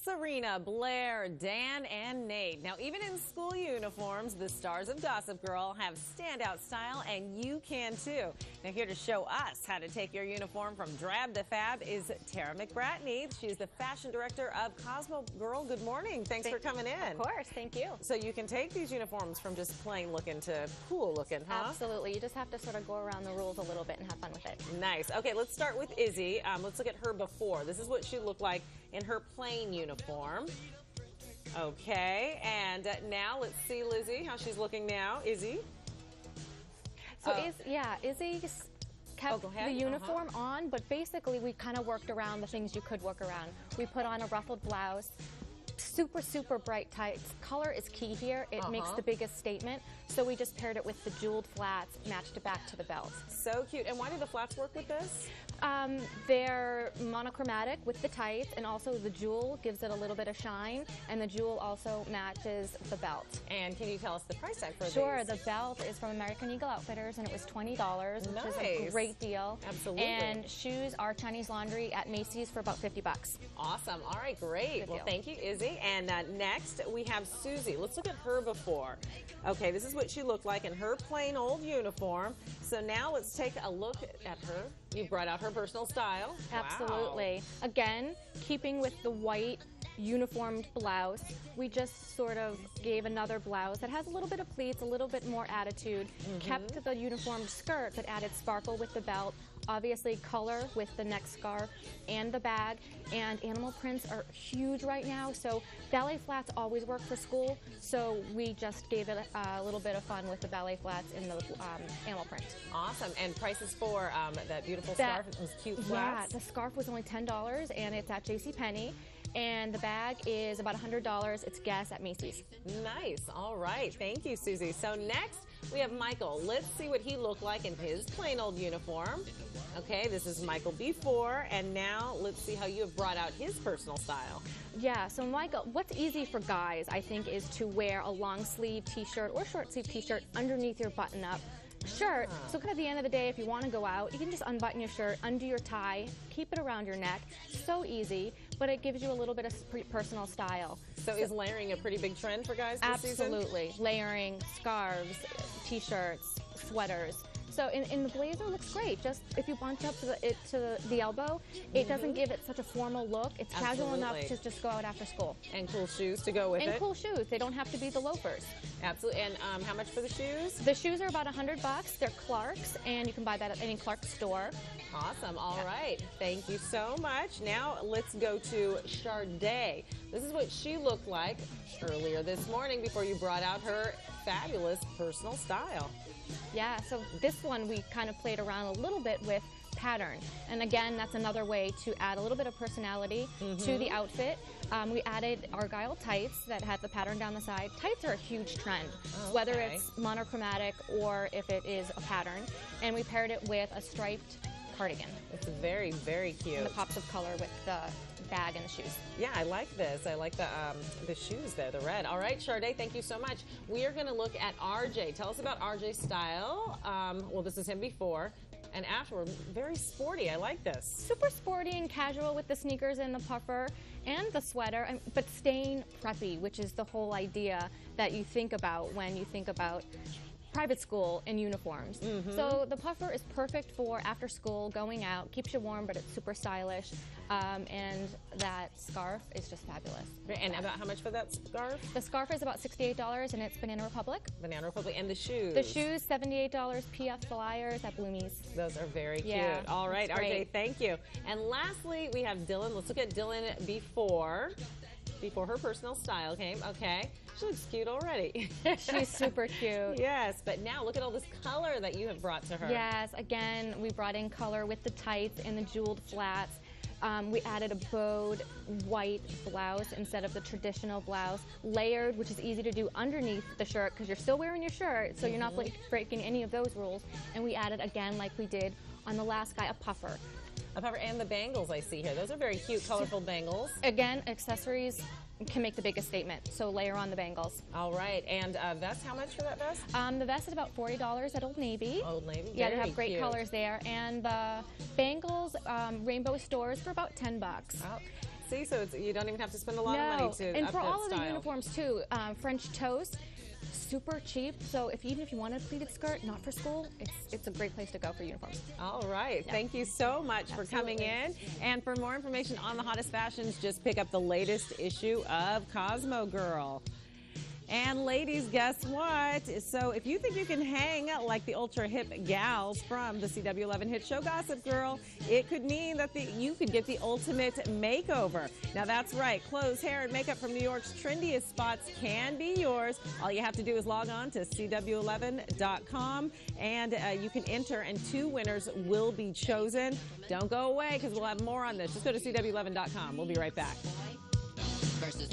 Serena, Blair, Dan, and Nate. Now, even in school uniforms, the stars of Gossip Girl have standout style, and you can too. Now, here to show us how to take your uniform from drab to fab is Tara McBratney. She's the fashion director of Cosmo. Girl, good morning. Thanks for coming in. Of course, thank you. So you can take these uniforms from just plain looking to cool looking, huh? Absolutely. You just have to sort of go around the rules a little bit and have fun with it. Nice. Okay, let's start with Izzy. Let's look at her before. This is what she looked like in her plain uniform. Okay, and now let's see Lizzie, how she's looking now. Izzy? So Izzy's kept the uniform on, but basically we kind of worked around the things you could work around. We put on a ruffled blouse, super bright tights. Color is key here. It makes the biggest statement. So we just paired it with the jeweled flats, matched it back to the belt. So cute. And why do the flats work with this? They're monochromatic with the tights, and also the jewel gives it a little bit of shine, and the jewel also matches the belt. And can you tell us the price tag for these? Sure. The belt is from American Eagle Outfitters, and it was $20, which is a great deal. Absolutely. And shoes are Chinese laundry at Macy's for about $50. Awesome. All right, great. Well, thank you, Izzy. And next we have Susie. Let's look at her before. Okay, this is what she looked like in her plain old uniform. So now let's take a look at her. You brought out her personal style. Absolutely. Wow. Again, keeping with the white uniformed blouse, we just sort of gave another blouse that has a little bit of pleats, a little bit more attitude, kept the uniformed skirt but added sparkle with the belt, obviously color with the neck scarf and the bag, and animal prints are huge right now, so ballet flats always work for school, so we just gave it a little bit of fun with the ballet flats in the animal print. Awesome. And prices for that beautiful scarf, those cute flats? Yeah, the scarf was only $10 and it's at JCPenney. And the bag is about $100. It's gas at Macy's. Nice. All right. Thank you, Susie. So next we have Michael. Let's see what he looked like in his plain old uniform. Okay, this is Michael before, and now let's see how you have brought out his personal style. Yeah, so Michael, what's easy for guys, I think, is to wear a long sleeve t-shirt or short sleeve t-shirt underneath your button-up shirt. So kind of at the end of the day, if you want to go out, you can just unbutton your shirt, undo your tie, keep it around your neck. So easy, but it gives you a little bit of personal style. So is layering a pretty big trend for guys this season? Absolutely. Layering, scarves, t-shirts, sweaters. So in the blazer looks great. Just if you bunch up to the elbow, it doesn't give it such a formal look. It's casual enough to just go out after school. And cool shoes to go with it. And cool shoes. They don't have to be the loafers. Absolutely. And how much for the shoes? The shoes are about $100. They're Clark's, and you can buy that at any Clark's store. Awesome. All right. Thank you so much. Now let's go to Sade. This is what she looked like earlier this morning before you brought out her fabulous personal style. Yeah, so this one we kind of played around a little bit with pattern. And again, that's another way to add a little bit of personality to the outfit. We added Argyle tights that had the pattern down the side. Tights are a huge trend, whether it's monochromatic or if it is a pattern. And we paired it with a striped cardigan. It's very cute. And the pops of color with the bag and the shoes. Yeah, I like this. I like the shoes there, the red. All right, Sade, thank you so much. We are going to look at RJ. Tell us about RJ's style. Well, this is him before and after. Very sporty. I like this. Super sporty and casual with the sneakers and the puffer and the sweater, but staying preppy, which is the whole idea that you think about when you think about private school in uniforms. So the puffer is perfect for after school, going out, keeps you warm, but it's super stylish. And that scarf is just fabulous. And about how much for that scarf? The scarf is about $68, and it's Banana Republic. Banana Republic. And the shoes? The shoes, $78, PF Flyers at Bloomies. Those are very cute. All right, RJ, thank you. And lastly, we have Dylan. Let's look at Dylan before her personal style came. Okay. She looks cute already. She's super cute. Yes, but now look at all this color that you have brought to her. Yes, again, we brought in color with the tights and the jeweled flats. We added a bowed white blouse instead of the traditional blouse, layered, which is easy to do underneath the shirt because you're still wearing your shirt, so you're not breaking any of those rules. And we added, again, like we did on the last guy, a puffer. A puffer and the bangles I see here. Those are very cute, colorful bangles. Again, accessories can make the biggest statement, so layer on the bangles. All right, and vest, how much for that vest? The vest is about $40 at Old Navy. Old Navy, yeah, they have great colors there. And the bangles, Rainbow Stores for about $10. Oh. See, so you don't even have to spend a lot of money to and up for that all of the style. uniforms too, French toast, super cheap. So even if you want a pleated skirt, not for school, it's a great place to go for uniforms. All right. Yeah. Thank you so much for coming in. And for more information on the hottest fashions, just pick up the latest issue of Cosmo Girl. And ladies, guess what? So if you think you can hang like the ultra hip gals from the CW11 hit show Gossip Girl, it could mean that you could get the ultimate makeover. Now that's right, clothes, hair, and makeup from New York's trendiest spots can be yours. All you have to do is log on to CW11.com and you can enter, and 2 winners will be chosen. Don't go away because we'll have more on this. Just go to CW11.com. We'll be right back. Versus